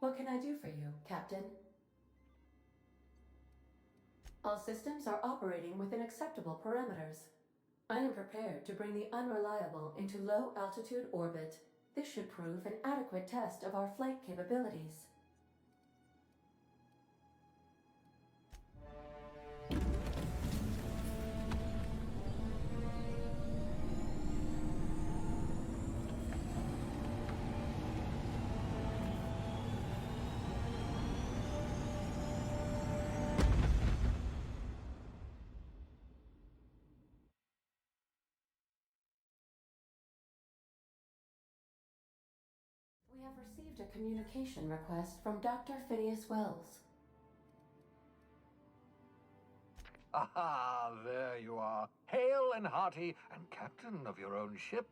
What can I do for you, Captain? All systems are operating within acceptable parameters. I am prepared to bring the unreliable into low-altitude orbit. This should prove an adequate test of our flight capabilities. We have received a communication request from Dr. Phineas Wells. Aha, there you are, hale and hearty, and captain of your own ship.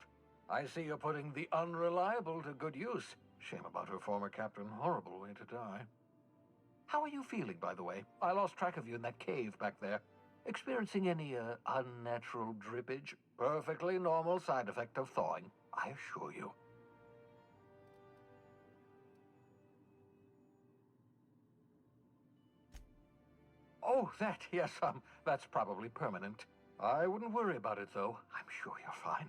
I see you're putting the unreliable to good use. Shame about her former captain, horrible way to die. How are you feeling, by the way? I lost track of you in that cave back there. Experiencing any, unnatural drippage? Perfectly normal side effect of thawing, I assure you. Oh, yes, that's probably permanent. I wouldn't worry about it, though. I'm sure you're fine.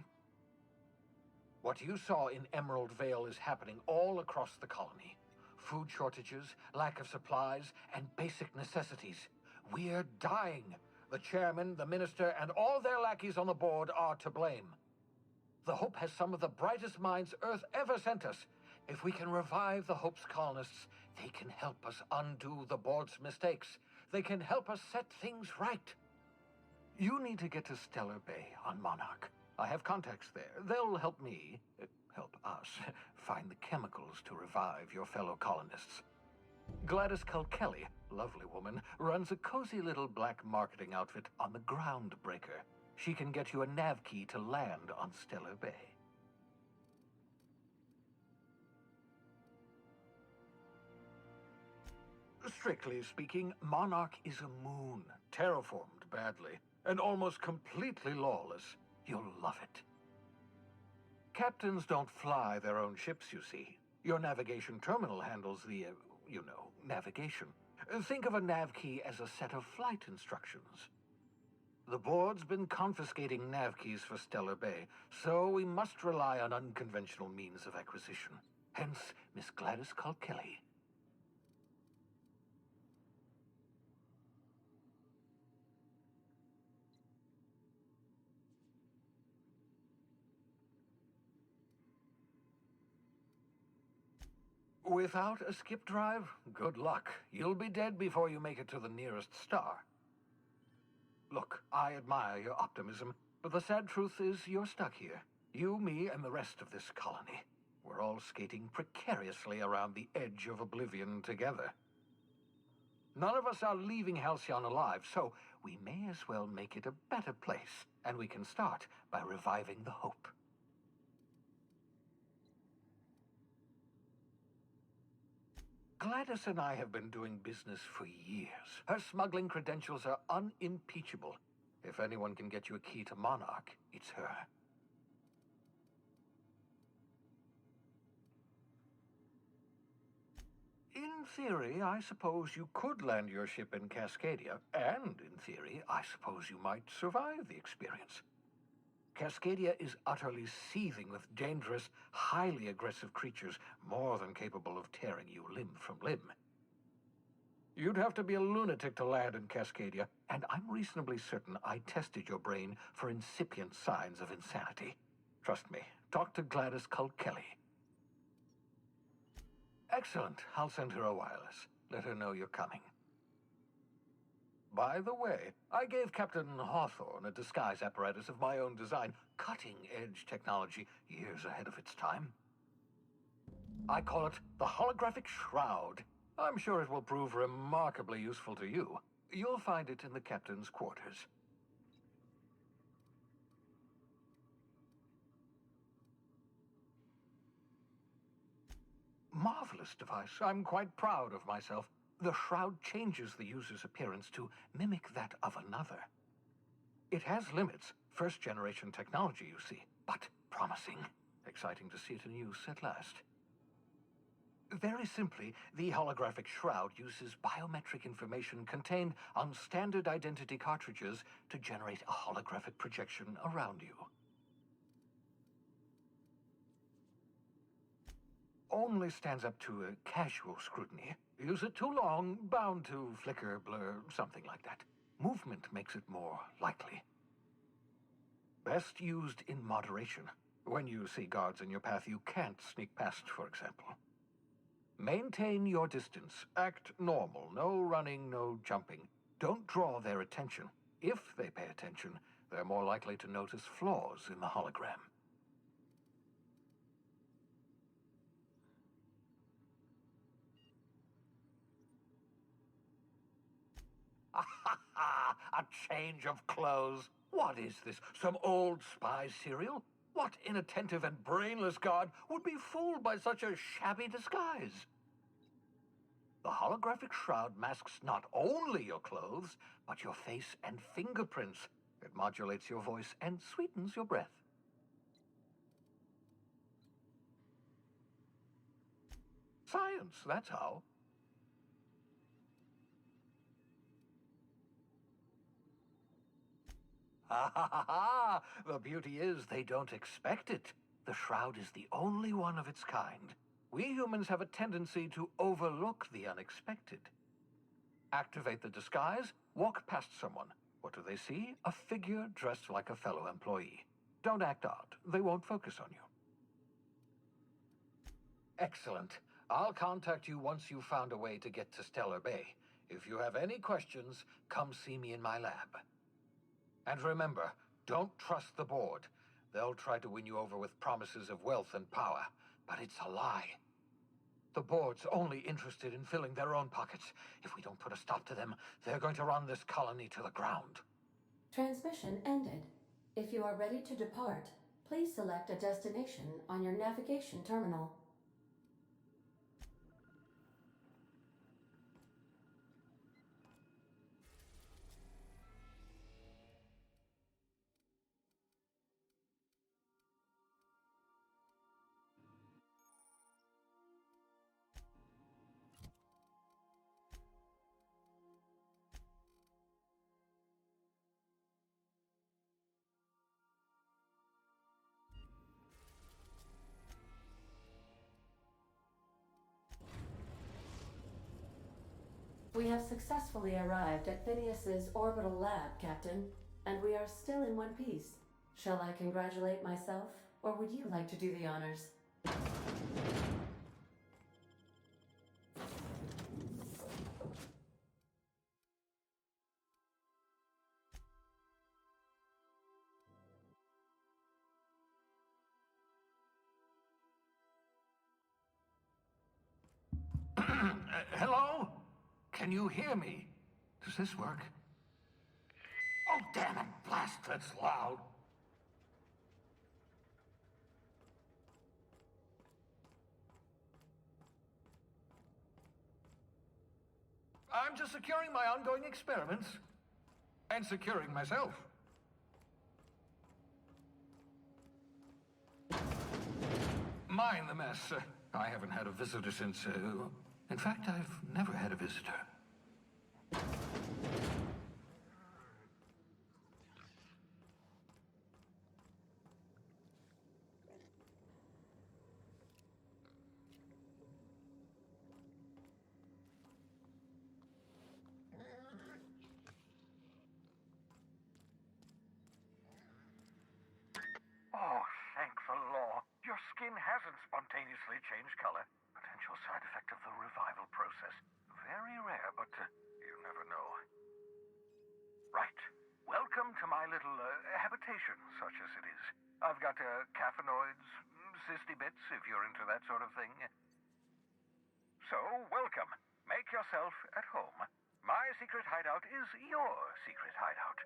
What you saw in Emerald Vale is happening all across the colony. Food shortages, lack of supplies, and basic necessities. We're dying. The chairman, the minister, and all their lackeys on the board are to blame. The Hope has some of the brightest minds Earth ever sent us. If we can revive the Hope's colonists, they can help us undo the board's mistakes. They can help us set things right. You need to get to Stellar Bay on Monarch. I have contacts there. They'll help me, help us, find the chemicals to revive your fellow colonists. Gladys Kelly, lovely woman, runs a cozy little black marketing outfit on the Groundbreaker. She can get you a nav key to land on Stellar Bay. Strictly speaking, Monarch is a moon, terraformed badly, and almost completely lawless. You'll love it. Captains don't fly their own ships, you see. Your navigation terminal handles the, navigation. Think of a nav key as a set of flight instructions. The board's been confiscating nav keys for Stellar Bay, so we must rely on unconventional means of acquisition. Hence, Miss Gladys Kelly. Without a skip drive, good luck. You'll be dead before you make it to the nearest star. Look, I admire your optimism, but the sad truth is you're stuck here. You, me, and the rest of this colony. We're all skating precariously around the edge of oblivion together. None of us are leaving Halcyon alive, so we may as well make it a better place, and we can start by reviving the Hope. Gladys and I have been doing business for years. Her smuggling credentials are unimpeachable. If anyone can get you a key to Monarch, it's her. In theory, I suppose you could land your ship in Cascadia, and in theory, I suppose you might survive the experience. Cascadia is utterly seething with dangerous, highly aggressive creatures more than capable of tearing you limb from limb. You'd have to be a lunatic to land in Cascadia, and I'm reasonably certain I tested your brain for incipient signs of insanity. Trust me, talk to Gladys Kelly. Excellent. I'll send her a wireless. Let her know you're coming. By the way, I gave Captain Hawthorne a disguise apparatus of my own design, cutting-edge technology years ahead of its time. I call it the Holographic Shroud. I'm sure it will prove remarkably useful to you. You'll find it in the captain's quarters. Marvelous device. I'm quite proud of myself. The shroud changes the user's appearance to mimic that of another. It has limits, first-generation technology, you see, but promising. Exciting to see it in use at last. Very simply, the holographic shroud uses biometric information contained on standard identity cartridges to generate a holographic projection around you. Only stands up to a casual scrutiny. Use it too long, bound to flicker, blur, something like that. Movement makes it more likely. Best used in moderation. When you see guards in your path you can't sneak past, for example. Maintain your distance. Act normal. No running, no jumping. Don't draw their attention. If they pay attention, they're more likely to notice flaws in the hologram. A change of clothes. What is this? Some old spy serial? What inattentive and brainless guard would be fooled by such a shabby disguise? The holographic shroud masks not only your clothes, but your face and fingerprints. It modulates your voice and sweetens your breath. Science, that's how. Ha ha ha ha! The beauty is they don't expect it. The shroud is the only one of its kind. We humans have a tendency to overlook the unexpected. Activate the disguise, walk past someone. What do they see? A figure dressed like a fellow employee. Don't act odd. They won't focus on you. Excellent. I'll contact you once you've found a way to get to Stellar Bay. If you have any questions, come see me in my lab. And remember, don't trust the board. They'll try to win you over with promises of wealth and power, but it's a lie. The board's only interested in filling their own pockets. If we don't put a stop to them, they're going to run this colony to the ground. Transmission ended. If you are ready to depart, please select a destination on your navigation terminal. We have successfully arrived at Phineas's orbital lab, Captain, and we are still in one piece. Shall I congratulate myself, or would you like to do the honors? Hello? Can you hear me? Does this work? Oh, damn it! Blast, that's loud. I'm just securing my ongoing experiments. And securing myself. Mind the mess. I haven't had a visitor since, in fact, I've never had a visitor. Oh, thank the law. Your skin hasn't spontaneously changed color. Potential side effect of the revival process. Very rare, but you never know. Right. Welcome to my little habitation, such as it is. I've got caffeinoids, cysty bits, if you're into that sort of thing. So, welcome. Make yourself at home. My secret hideout is your secret hideout.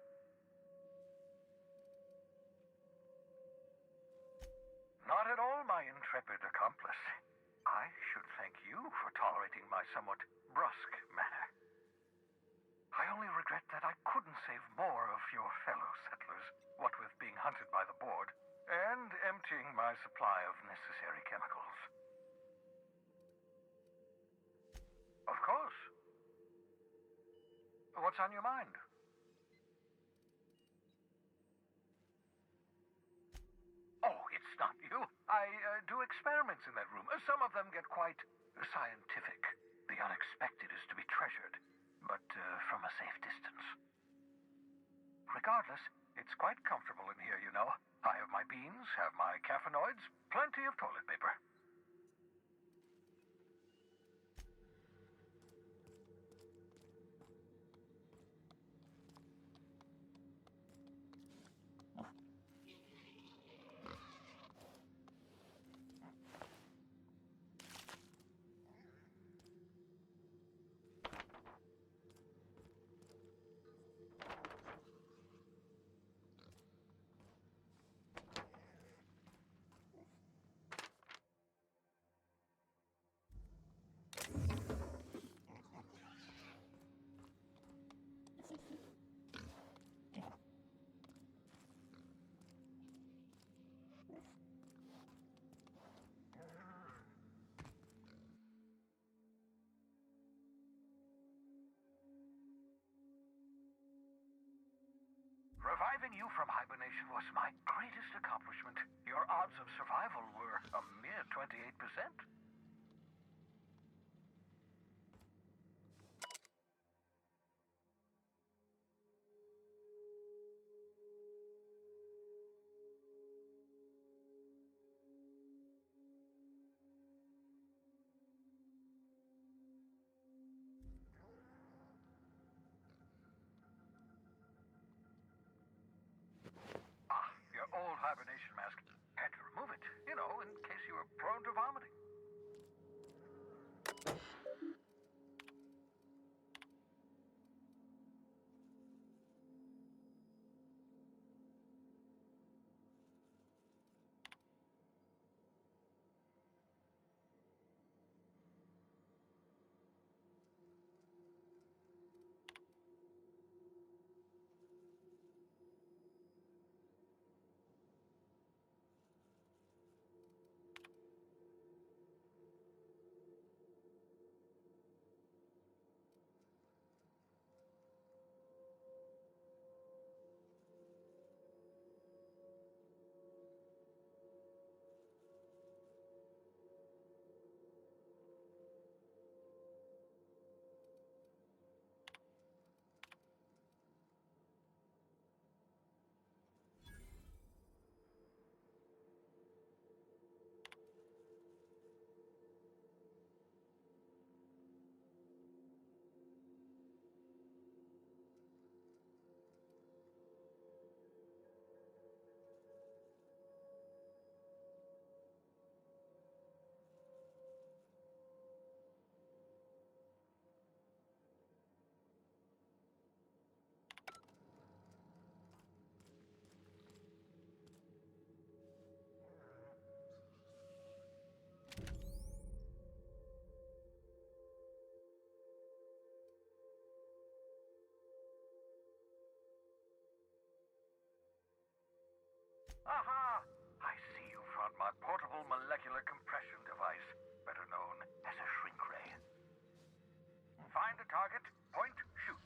Not at all, my intrepid accomplice. I should thank you for tolerating my somewhat brusque manner. I only regret that I couldn't save more of your fellow settlers, what with being hunted by the board, and emptying my supply of necessary chemicals. What's on your mind? Oh, it's not you. I do experiments in that room. Some of them get quite scientific. The unexpected is to be treasured, but from a safe distance. Regardless, it's quite comfortable in here, you know. I have my beans, have my caffeinoids, plenty of toilet paper. Reviving you from hibernation was my greatest accomplishment. Your odds of survival were a mere 28%. Ah, your old hibernation mask. Had to remove it, you know, in case you were prone to vomiting. Aha! I see you found my portable molecular compression device, better known as a shrink ray. Find the target, point, shoot.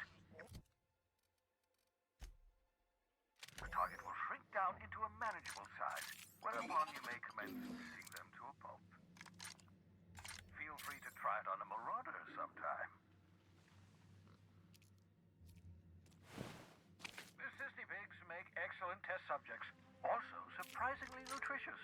The target will shrink down into a manageable size, whereupon you may commence beating them to a pulp. Feel free to try it on a marauder sometime. The Sisney pigs make excellent test subjects, also surprisingly nutritious.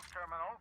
terminal.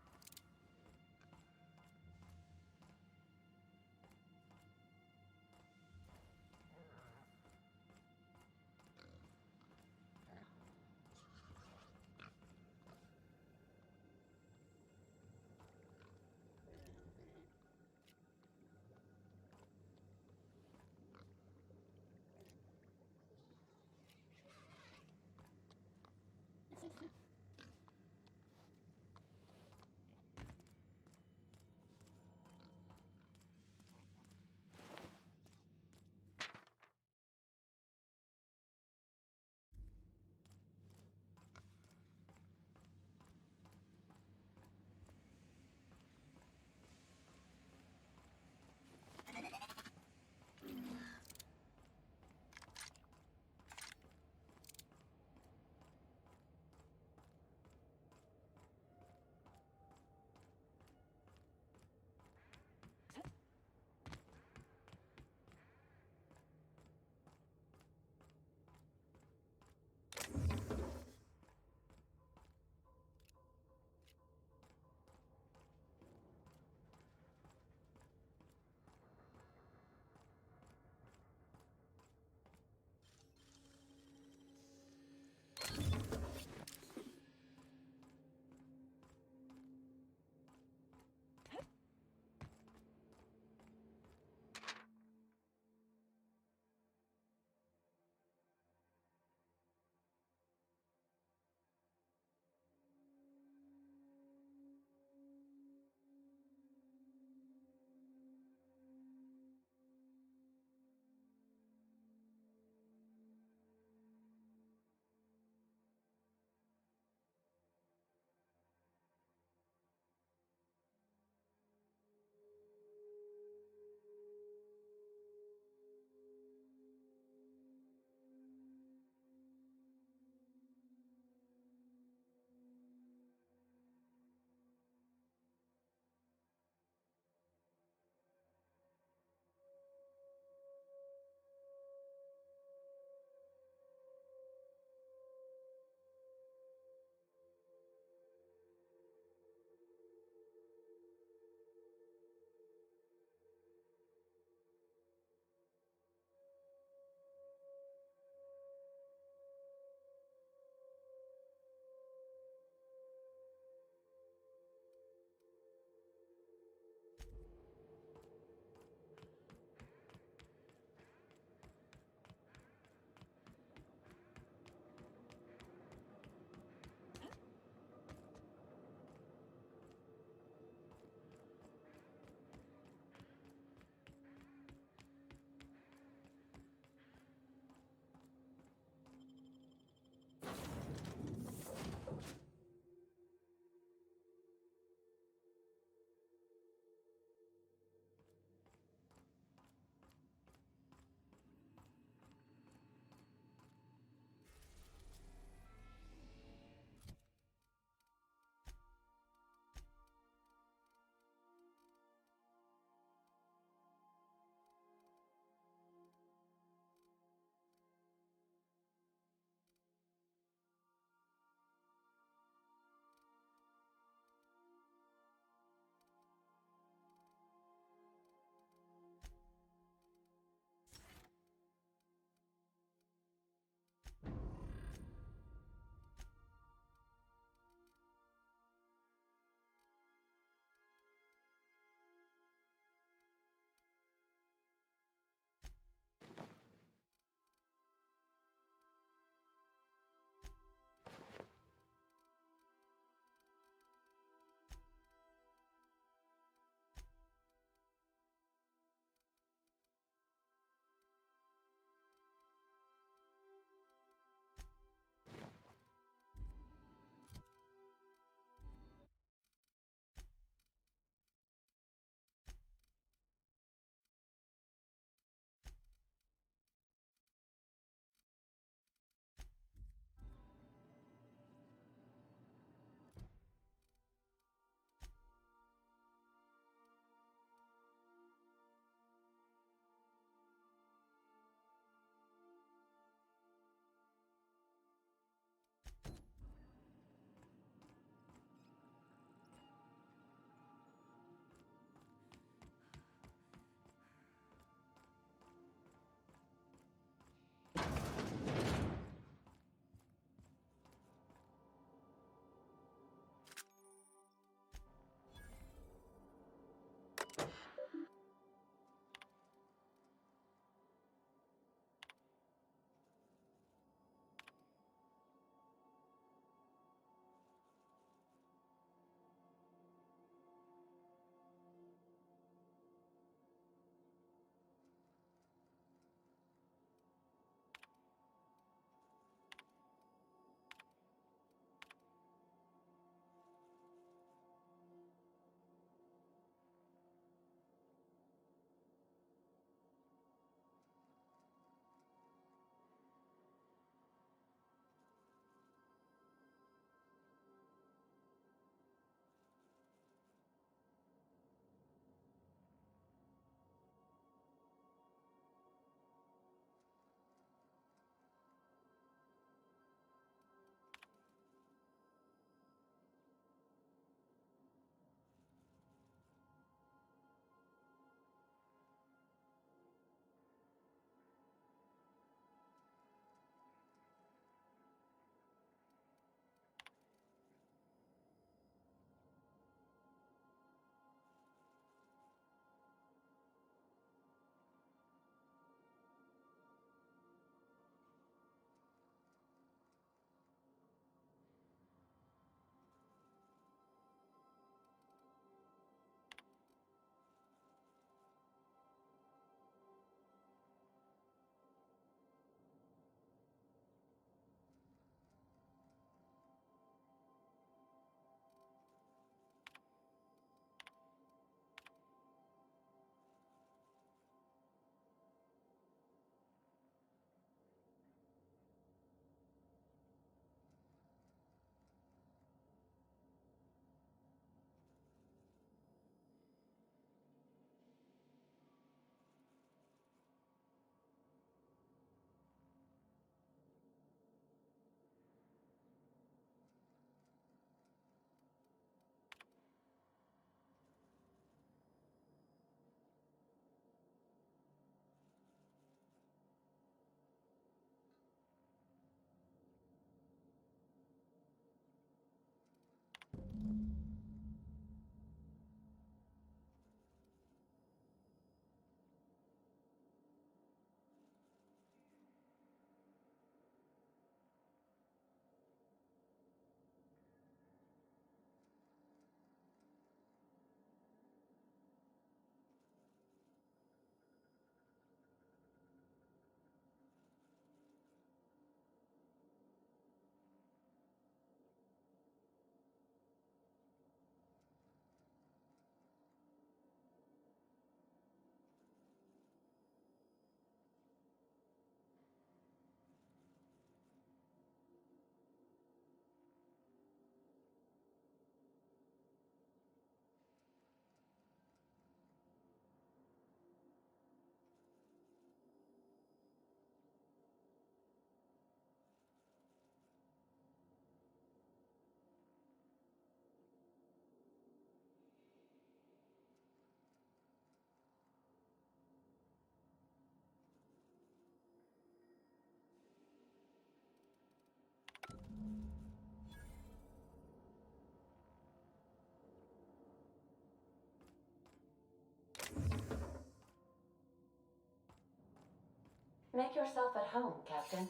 Make yourself at home, Captain.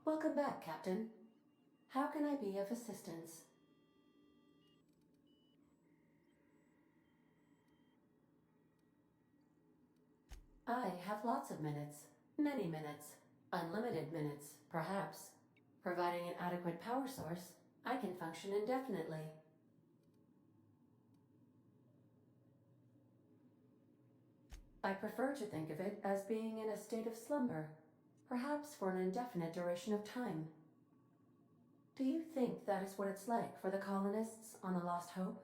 Welcome back, Captain. How can I be of assistance? I have lots of minutes. Many minutes. Unlimited minutes, perhaps. Providing an adequate power source, I can function indefinitely. I prefer to think of it as being in a state of slumber, perhaps for an indefinite duration of time. Do you think that is what it's like for the colonists on the Lost Hope?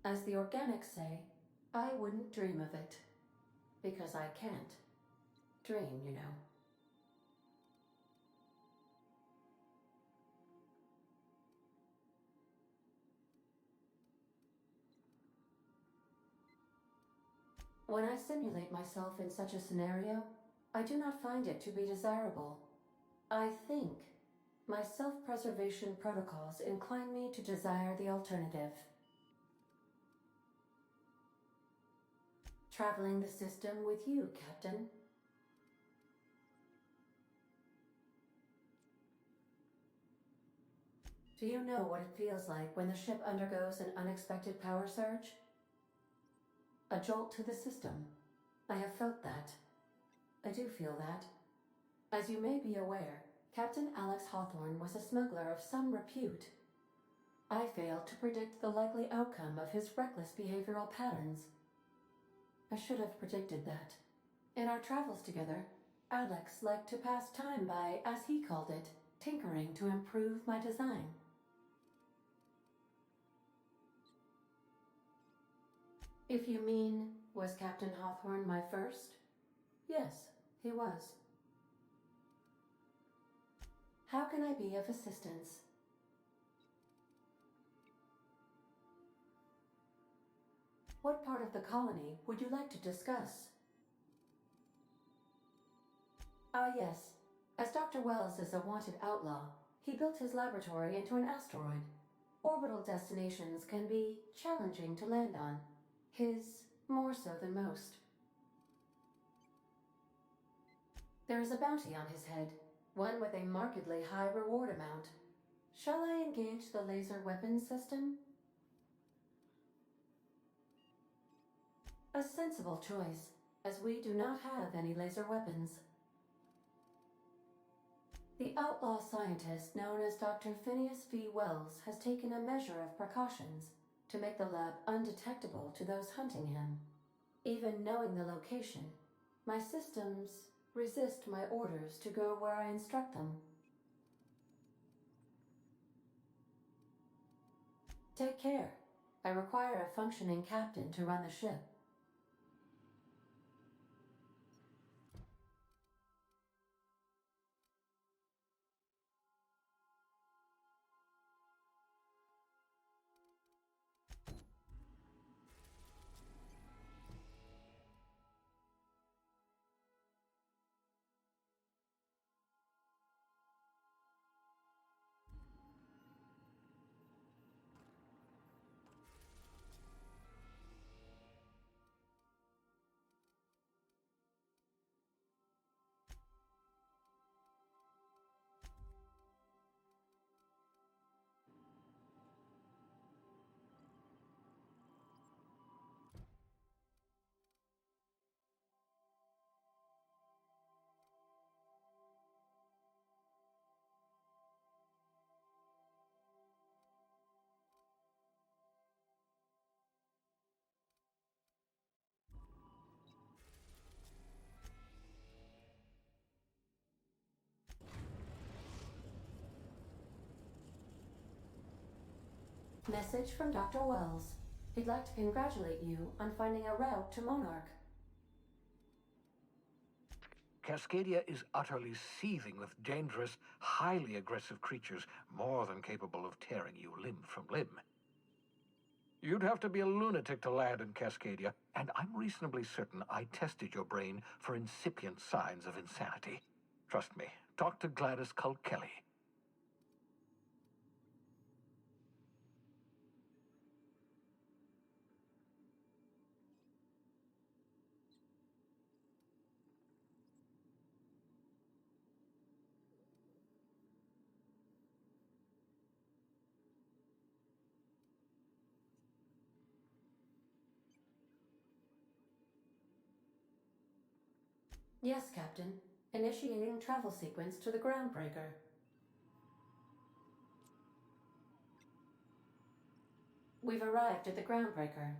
As the organics say, I wouldn't dream of it. Because I can't. Dream, you know. When I simulate myself in such a scenario, I do not find it to be desirable. I think my self-preservation protocols incline me to desire the alternative. Traveling the system with you, Captain. Do you know what it feels like when the ship undergoes an unexpected power surge? A jolt to the system. I have felt that. I do feel that. As you may be aware, Captain Alex Hawthorne was a smuggler of some repute. I failed to predict the likely outcome of his reckless behavioral patterns. I should have predicted that. In our travels together, Alex liked to pass time by, as he called it, tinkering to improve my design. If you mean, was Captain Hawthorne my first? Yes, he was. How can I be of assistance? What part of the colony would you like to discuss? Ah, yes. As Dr. Wells is a wanted outlaw, he built his laboratory into an asteroid. Orbital destinations can be challenging to land on. His more so than most. There is a bounty on his head, one with a markedly high reward amount. Shall I engage the laser weapons system? A sensible choice, as we do not have any laser weapons. The outlaw scientist known as Dr. Phineas V. Wells has taken a measure of precautions to make the lab undetectable to those hunting him. Even knowing the location, my systems resist my orders to go where I instruct them. Take care. I require a functioning captain to run the ship. Message from Dr. Wells. He'd like to congratulate you on finding a route to Monarch. Cascadia is utterly seething with dangerous, highly aggressive creatures, more than capable of tearing you limb from limb. You'd have to be a lunatic to land in Cascadia, and I'm reasonably certain I tested your brain for incipient signs of insanity. Trust me, talk to Gladys Culkelly. Yes, Captain. Initiating travel sequence to the Groundbreaker. We've arrived at the Groundbreaker.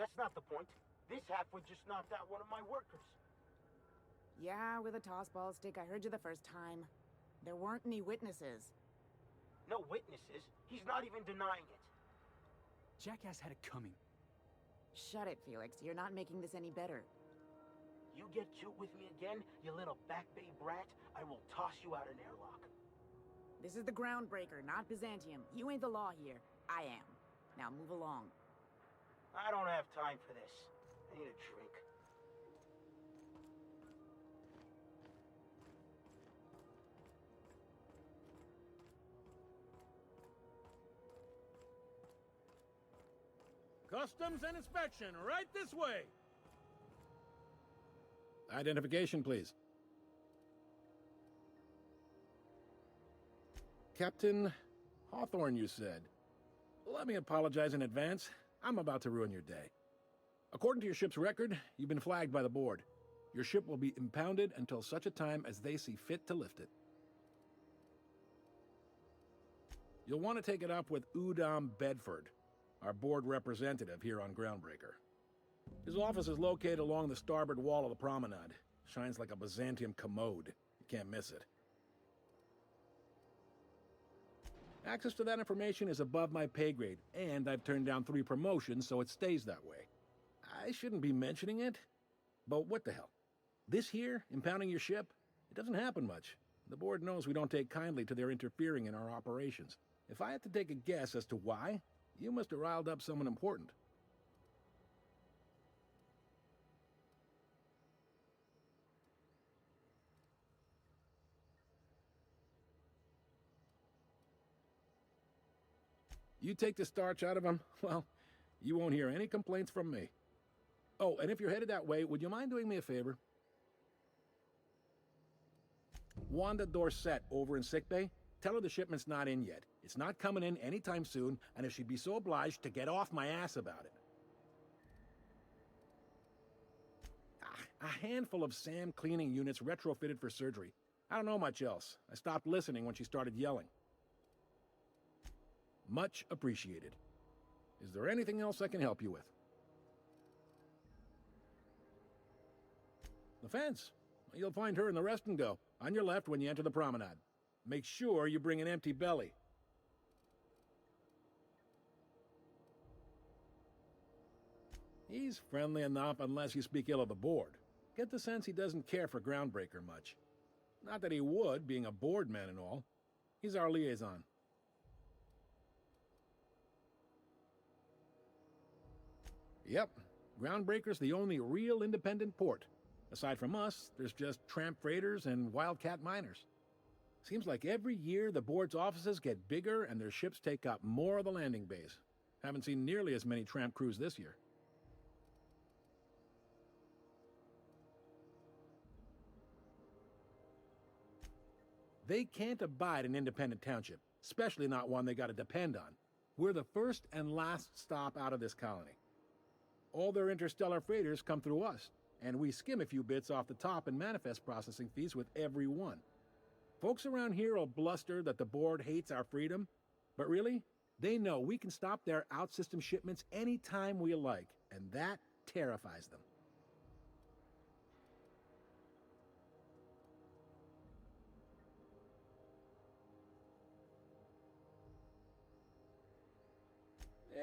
That's not the point. This halfwit just knocked out one of my workers. Yeah, with a tossball stick. I heard you the first time. There weren't any witnesses. No witnesses. He's not even denying it. Jackass had it coming. Shut it, Felix. You're not making this any better. You get cute with me again, you little back bay brat, I will toss you out an airlock. This is the Groundbreaker, not Byzantium. You ain't the law here. I am. Now move along. I don't have time for this. I need a drink. Customs and inspection, right this way! Identification, please. Captain Hawthorne, you said. Let me apologize in advance. I'm about to ruin your day. According to your ship's record, you've been flagged by the board. Your ship will be impounded until such a time as they see fit to lift it. You'll want to take it up with Udom Bedford, our board representative here on Groundbreaker. His office is located along the starboard wall of the promenade. Shines like a Byzantium commode. You can't miss it. Access to that information is above my pay grade, and I've turned down 3 promotions, so it stays that way. I shouldn't be mentioning it, but what the hell? This here, impounding your ship, it doesn't happen much. The board knows we don't take kindly to their interfering in our operations. If I had to take a guess as to why, you must have riled up someone important. You take the starch out of them, well, you won't hear any complaints from me. Oh, and if you're headed that way, would you mind doing me a favor? Wanda Dorset over in sickbay, tell her the shipment's not in yet. It's not coming in anytime soon, and if she'd be so obliged to get off my ass about it. A handful of SAM cleaning units retrofitted for surgery. I don't know much else. I stopped listening when she started yelling. Much appreciated. Is there anything else I can help you with? The fence. You'll find her in the rest and go, on your left when you enter the promenade. Make sure you bring an empty belly. He's friendly enough unless you speak ill of the board. Get the sense he doesn't care for Groundbreaker much. Not that he would, being a board man and all. He's our liaison. Yep, Groundbreaker's the only real independent port. Aside from us, there's just tramp freighters and wildcat miners. Seems like every year the board's offices get bigger and their ships take up more of the landing bays. Haven't seen nearly as many tramp crews this year. They can't abide an independent township. especially not one they gotta depend on. We're the first and last stop out of this colony. All their interstellar freighters come through us, and we skim a few bits off the top in manifest processing fees with every one. Folks around here will bluster that the board hates our freedom, but really, they know we can stop their out-system shipments anytime we like, and that terrifies them.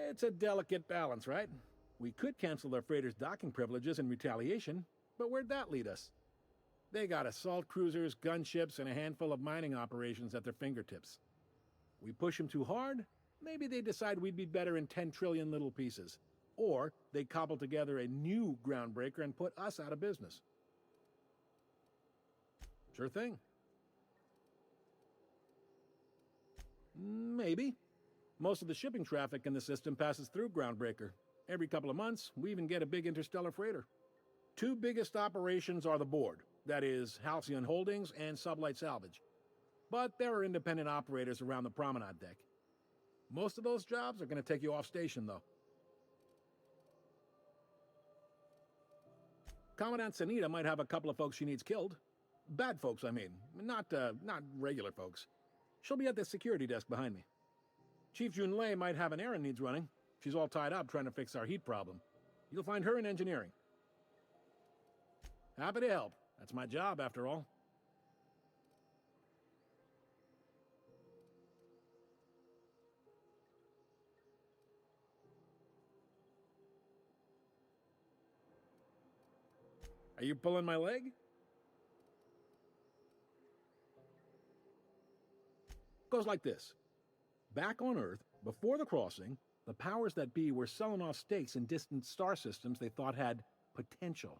It's a delicate balance, right? We could cancel their freighters' docking privileges in retaliation, but where'd that lead us? They got assault cruisers, gunships, and a handful of mining operations at their fingertips. We push them too hard, maybe they decide we'd be better in 10 trillion little pieces. Or they cobble together a new groundbreaker and put us out of business. Sure thing. Maybe. Most of the shipping traffic in the system passes through Groundbreaker. Every couple of months, we even get a big interstellar freighter. Two biggest operations are the board, that is, Halcyon Holdings and Sublight Salvage. But there are independent operators around the promenade deck. Most of those jobs are going to take you off station, though. Commandant Sanita might have a couple of folks she needs killed. Bad folks, I mean. Not regular folks. She'll be at the security desk behind me. Chief Junlei might have an errand needs running. She's all tied up trying to fix our heat problem. You'll find her in engineering. Happy to help. That's my job, after all. Are you pulling my leg? Goes like this. Back on Earth, before the crossing, the powers that be were selling off stakes in distant star systems they thought had potential.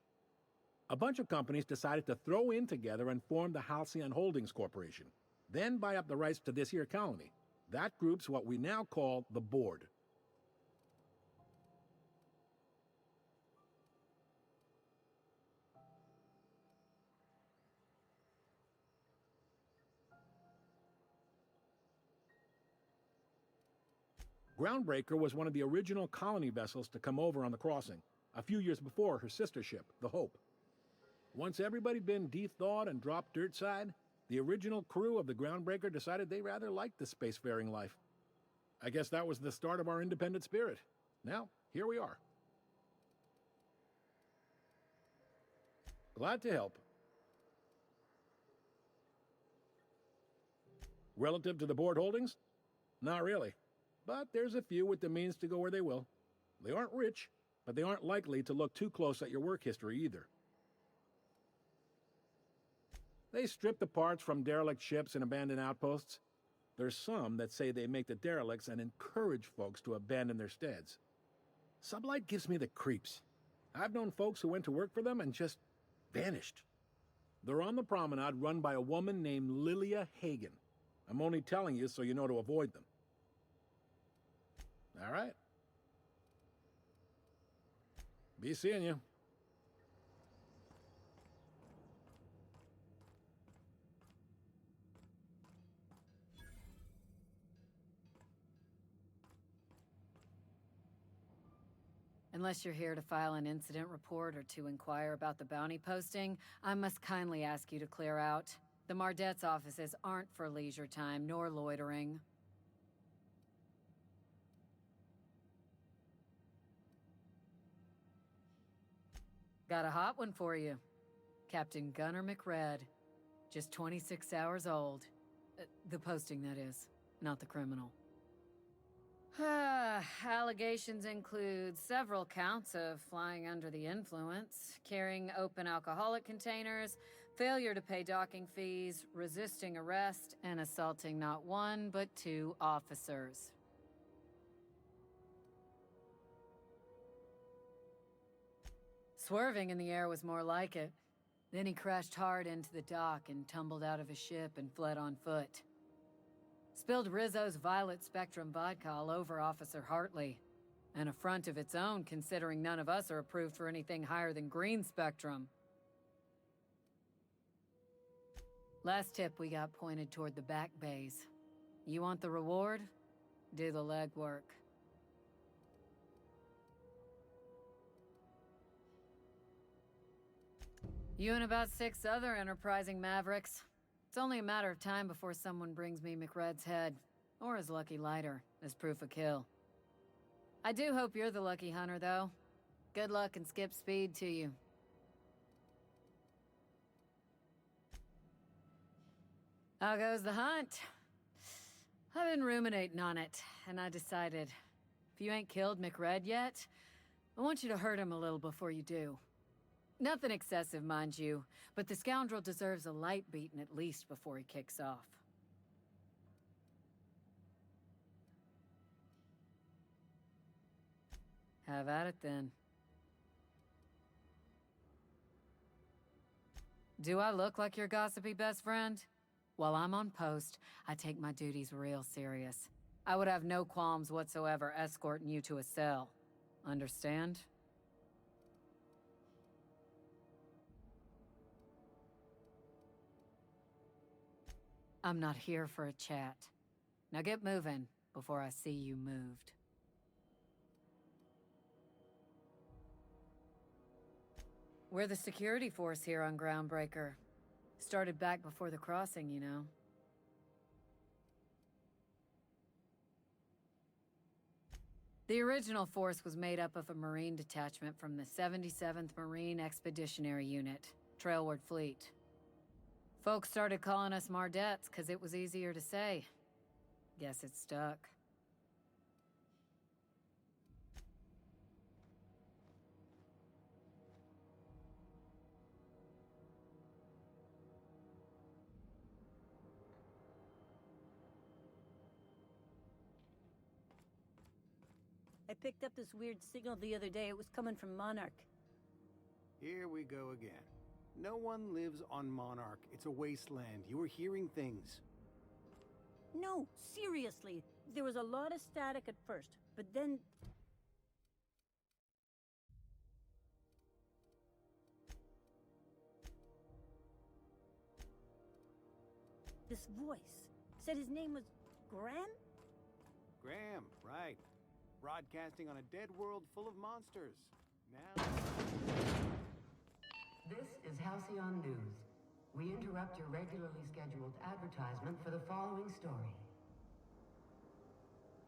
A bunch of companies decided to throw in together and form the Halcyon Holdings Corporation, then buy up the rights to this here colony. That group's what we now call the Board. Groundbreaker was one of the original colony vessels to come over on the crossing, a few years before her sister ship, the Hope. Once everybody'd been de-thawed and dropped dirtside, the original crew of the Groundbreaker decided they rather liked the spacefaring life. I guess that was the start of our independent spirit. Now, here we are. Glad to help. Relative to the Board holdings? Not really. But there's a few with the means to go where they will. They aren't rich, but they aren't likely to look too close at your work history either. They strip the parts from derelict ships and abandoned outposts. There's some that say they make the derelicts and encourage folks to abandon their steads. Sublight gives me the creeps. I've known folks who went to work for them and just vanished. They're on the promenade run by a woman named Lilia Hagen. I'm only telling you so you know to avoid them. All right. Be seeing you. Unless you're here to file an incident report or to inquire about the bounty posting, I must kindly ask you to clear out. The Mardet's offices aren't for leisure time nor loitering. Got a hot one for you. Captain Gunnar McRed. Just 26 hours old. The posting, that is, not the criminal. Allegations include several counts of flying under the influence, carrying open alcoholic containers, failure to pay docking fees, resisting arrest, and assaulting not one but two officers. Swerving in the air was more like it. Then he crashed hard into the dock and tumbled out of his ship and fled on foot. Spilled Rizzo's Violet Spectrum vodka all over Officer Hartley. An affront of its own, considering none of us are approved for anything higher than green spectrum. Last tip we got pointed toward the back bays. You want the reward? Do the legwork. You and about 6 other enterprising mavericks. It's only a matter of time before someone brings me McRed's head, or his lucky lighter, as proof of kill. I do hope you're the lucky hunter, though. Good luck and skip speed to you. How goes the hunt? I've been ruminating on it, and I decided, if you ain't killed McRed yet, I want you to hurt him a little before you do. Nothing excessive, mind you, but the scoundrel deserves a light beating at least before he kicks off. Have at it, then. Do I look like your gossipy best friend? While I'm on post, I take my duties real serious. I would have no qualms whatsoever escorting you to a cell. Understand? I'm not here for a chat. Now get moving before I see you moved. We're the security force here on Groundbreaker. Started back before the crossing, you know. The original force was made up of a Marine detachment from the 77th Marine Expeditionary Unit, Trailward Fleet. Folks started calling us Mardettes because it was easier to say. Guess it stuck. I picked up this weird signal the other day. It was coming from Monarch. Here we go again. No one lives on Monarch. It's a wasteland. You were hearing things. No, seriously. There was a lot of static at first, but then... this voice said his name was Graham? Graham, right. Broadcasting on a dead world full of monsters. Now... This is Halcyon News. We interrupt your regularly scheduled advertisement for the following story.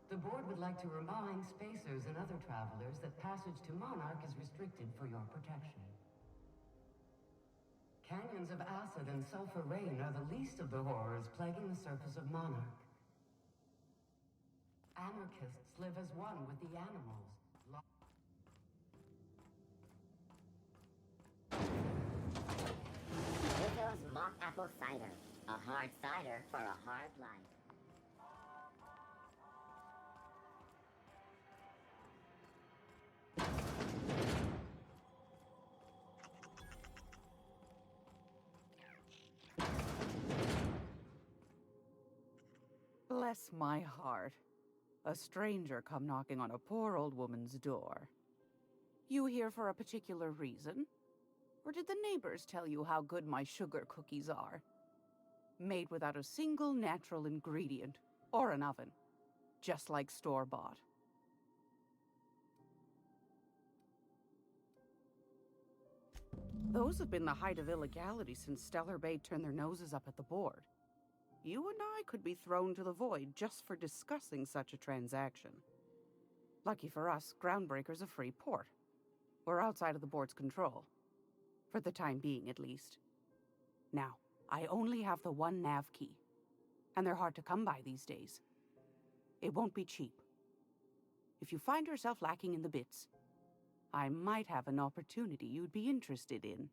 The board would like to remind spacers and other travelers that passage to Monarch is restricted for your protection. Canyons of acid and sulfur rain are the least of the horrors plaguing the surface of Monarch. Anarchists live as one with the animals. Rizzo's Mock Apple Cider. A hard cider for a hard life. Bless my heart. A stranger come knocking on a poor old woman's door. You here for a particular reason? Or did the neighbors tell you how good my sugar cookies are? Made without a single natural ingredient, or an oven. Just like store-bought. Those have been the height of illegality since Stellar Bay turned their noses up at the board. You and I could be thrown to the void just for discussing such a transaction. Lucky for us, Groundbreaker's a free port. We're outside of the board's control. For the time being, at least. Now, I only have the one nav key. And they're hard to come by these days. It won't be cheap. If you find yourself lacking in the bits, I might have an opportunity you'd be interested in.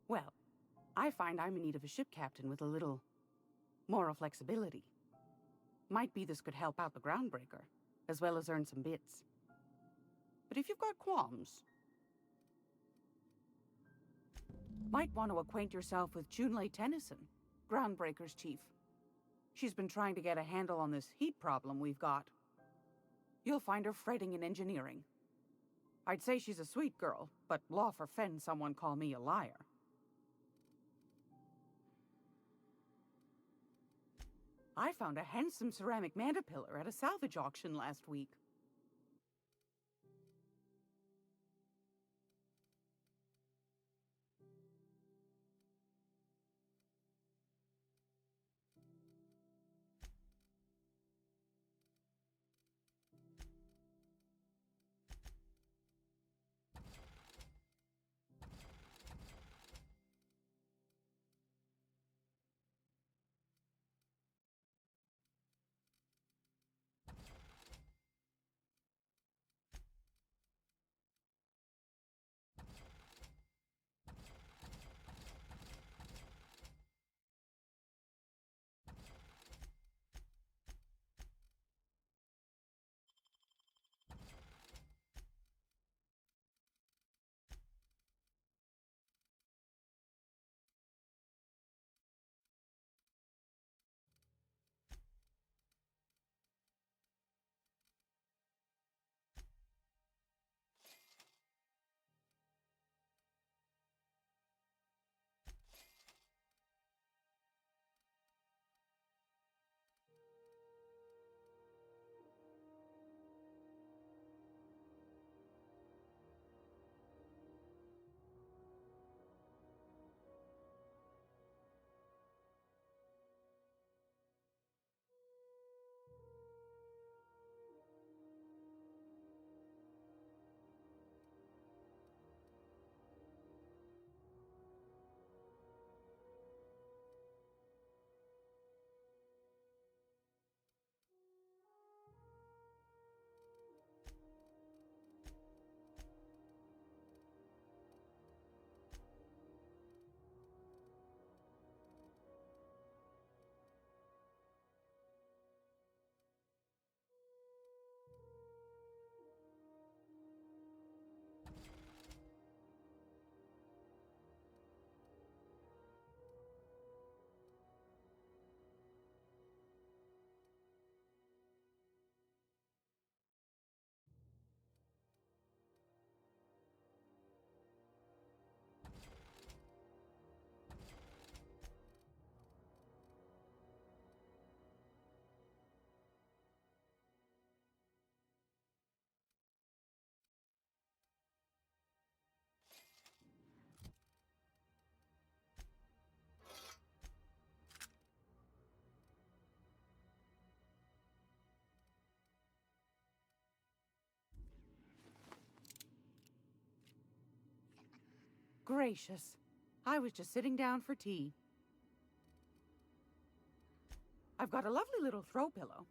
Well, I find I'm in need of a ship captain with a little moral flexibility. Might be this could help out the Groundbreaker, as well as earn some bits. But if you've got qualms, might want to acquaint yourself with Junlei Tennyson, Groundbreaker's chief. She's been trying to get a handle on this heat problem we've got. You'll find her fretting in engineering. I'd say she's a sweet girl, but law forfend someone call me a liar. I found a handsome ceramic mandapillar at a salvage auction last week. Gracious. I was just sitting down for tea. I've got a lovely little throw pillow.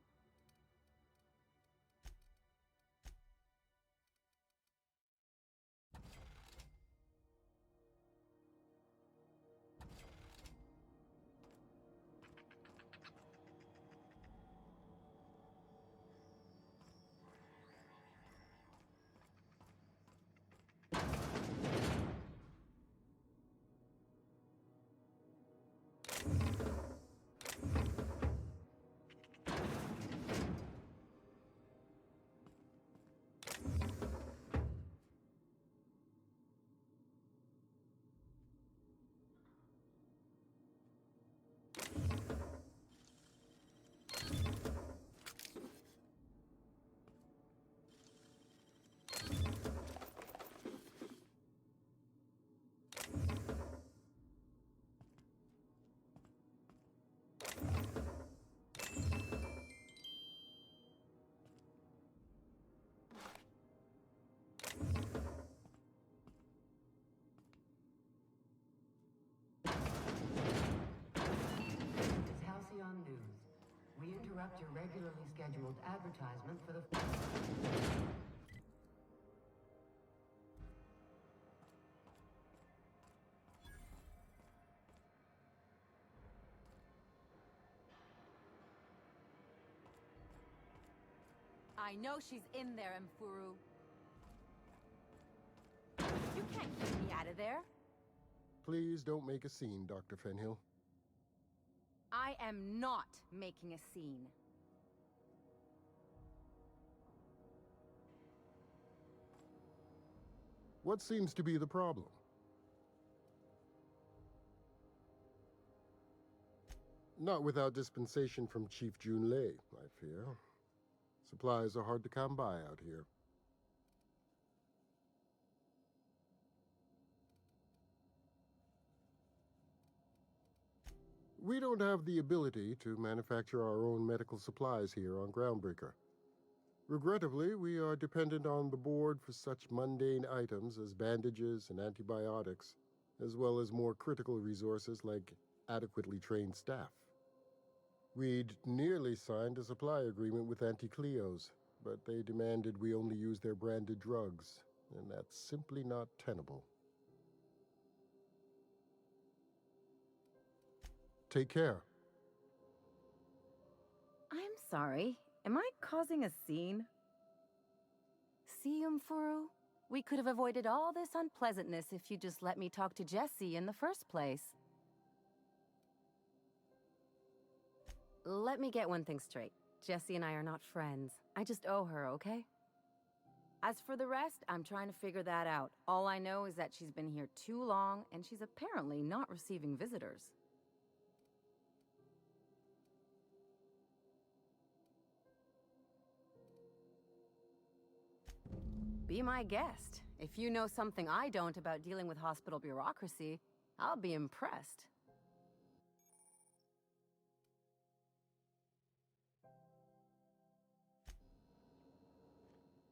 We interrupt your regularly scheduled advertisement for the... I know she's in there, Mfuru. You can't keep me out of there. Please don't make a scene, Dr. Fenhill. I am not making a scene. What seems to be the problem? Not without dispensation from Chief Junlei, I fear. Supplies are hard to come by out here. We don't have the ability to manufacture our own medical supplies here on Groundbreaker. Regrettably, we are dependent on the board for such mundane items as bandages and antibiotics, as well as more critical resources like adequately trained staff. We'd nearly signed a supply agreement with Anti-Cleos, but they demanded we only use their branded drugs, and that's simply not tenable. Take care. I'm sorry. Am I causing a scene? See, Umfuru? We could have avoided all this unpleasantness if you just let me talk to Jessie in the first place. Let me get one thing straight. Jessie and I are not friends. I just owe her, okay? As for the rest, I'm trying to figure that out. All I know is that she's been here too long, and she's apparently not receiving visitors. Be my guest. If you know something I don't about dealing with hospital bureaucracy, I'll be impressed.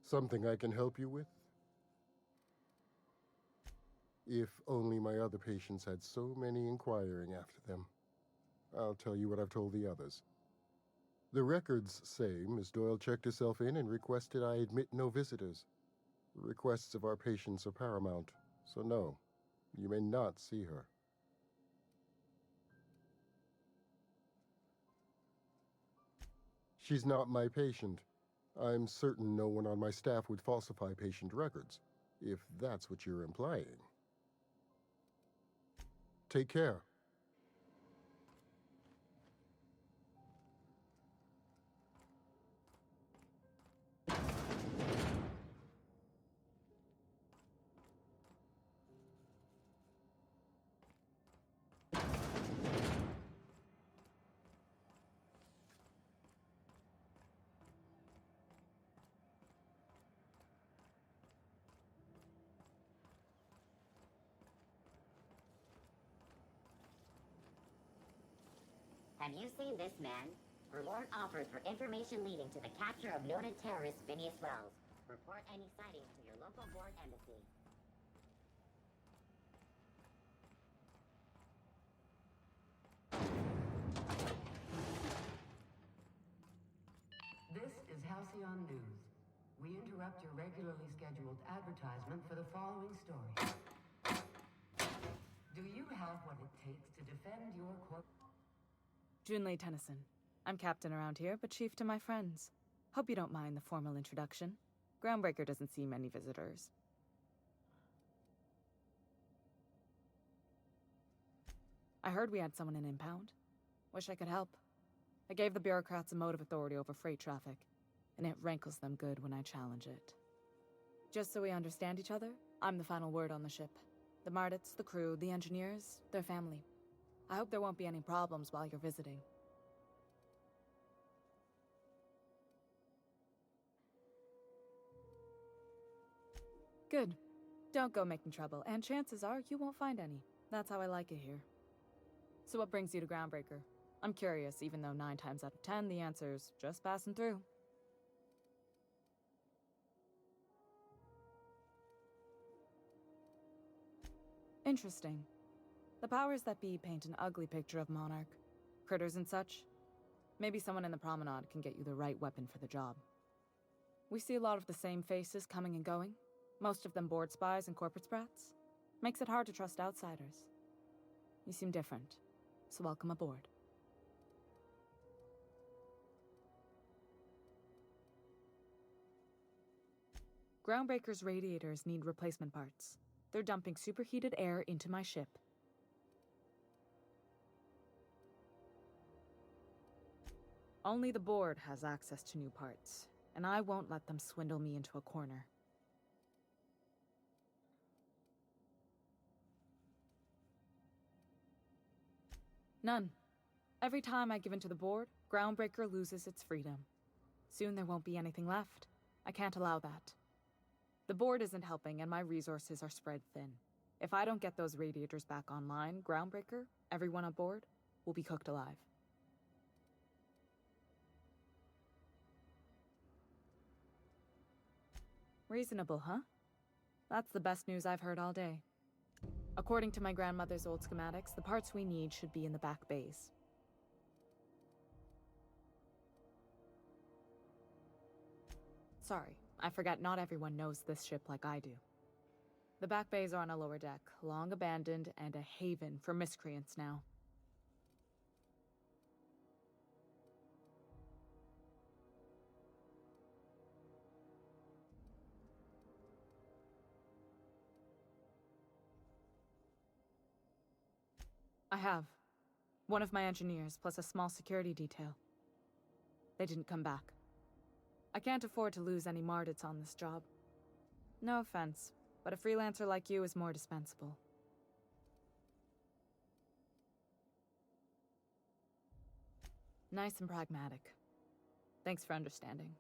Something I can help you with? If only my other patients had so many inquiring after them. I'll tell you what I've told the others. The records say Miss Doyle checked herself in and requested I admit no visitors. The requests of our patients are paramount, so no, you may not see her. She's not my patient. I'm certain no one on my staff would falsify patient records, if that's what you're implying. Take care. Have you seen this man? Reward offers for information leading to the capture of noted terrorist Phineas Wells. Report any sightings to your local board embassy. This is Halcyon News. We interrupt your regularly scheduled advertisement for the following story. Do you have what it takes to defend your corp? Junlei Tennyson. I'm captain around here, but chief to my friends. Hope you don't mind the formal introduction. Groundbreaker doesn't see many visitors. I heard we had someone in impound. Wish I could help. I gave the bureaucrats a motive authority over freight traffic, and it rankles them good when I challenge it. Just so we understand each other, I'm the final word on the ship. The Mardits, the crew, the engineers, their family. I hope there won't be any problems while you're visiting. Good. Don't go making trouble, and chances are you won't find any. That's how I like it here. So what brings you to Groundbreaker? I'm curious, even though 9 times out of 10 the answer's just passing through. Interesting. The powers that be paint an ugly picture of Monarch. Critters and such. Maybe someone in the promenade can get you the right weapon for the job. We see a lot of the same faces coming and going. Most of them board spies and corporate sprats. Makes it hard to trust outsiders. You seem different, so welcome aboard. Groundbreaker's radiators need replacement parts. They're dumping superheated air into my ship. Only the board has access to new parts, and I won't let them swindle me into a corner. None. Every time I give in to the board, Groundbreaker loses its freedom. Soon there won't be anything left. I can't allow that. The board isn't helping, and my resources are spread thin. If I don't get those radiators back online, Groundbreaker, everyone on board, will be cooked alive. Reasonable, huh? That's the best news I've heard all day. According to my grandmother's old schematics, the parts we need should be in the back bays. Sorry, I forgot not everyone knows this ship like I do. The back bays are on a lower deck, long abandoned and a haven for miscreants now. I have. One of my engineers, plus a small security detail. They didn't come back. I can't afford to lose any Mardits on this job. No offense, but a freelancer like you is more dispensable. Nice and pragmatic. Thanks for understanding.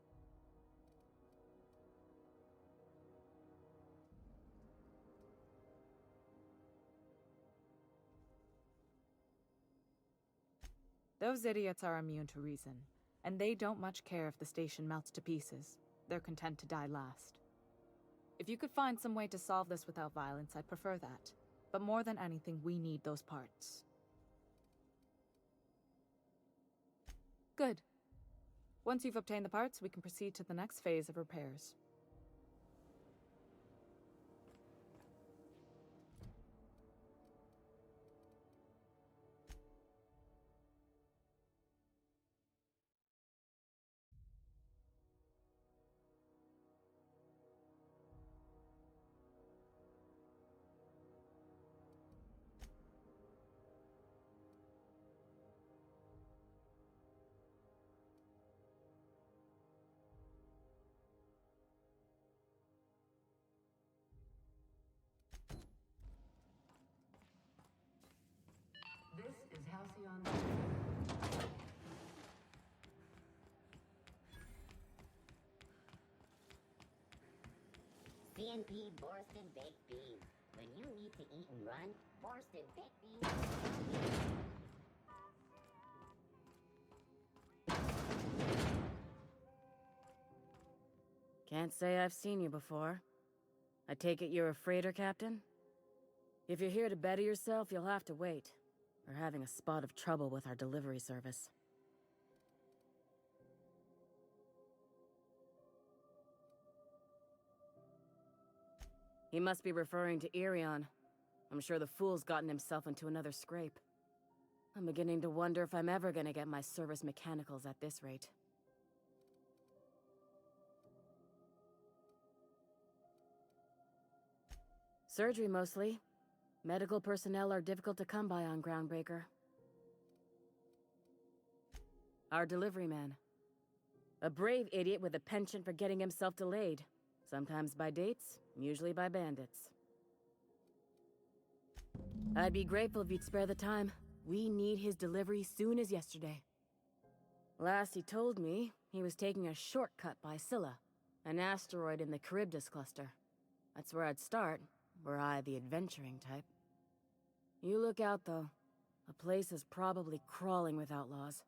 Those idiots are immune to reason, and they don't much care if the station melts to pieces. They're content to die last. If you could find some way to solve this without violence, I'd prefer that. But more than anything, we need those parts. Good. Once you've obtained the parts, we can proceed to the next phase of repairs. This is Halcyon News. CNP Borston Baked Beans. When you need to eat and run, Borston Baked Beans. Can't say I've seen you before. I take it you're a freighter captain? If you're here to better yourself, you'll have to wait. We're having a spot of trouble with our delivery service. He must be referring to Irion. I'm sure the fool's gotten himself into another scrape. I'm beginning to wonder if I'm ever gonna get my service mechanicals at this rate. Surgery, mostly. Medical personnel are difficult to come by on Groundbreaker. Our delivery man. A brave idiot with a penchant for getting himself delayed. Sometimes by dates, usually by bandits. I'd be grateful if you'd spare the time. We need his delivery soon as yesterday. Last he told me, he was taking a shortcut by Scylla, an asteroid in the Charybdis cluster. That's where I'd start, were I the adventuring type. You look out, though. The place is probably crawling with outlaws.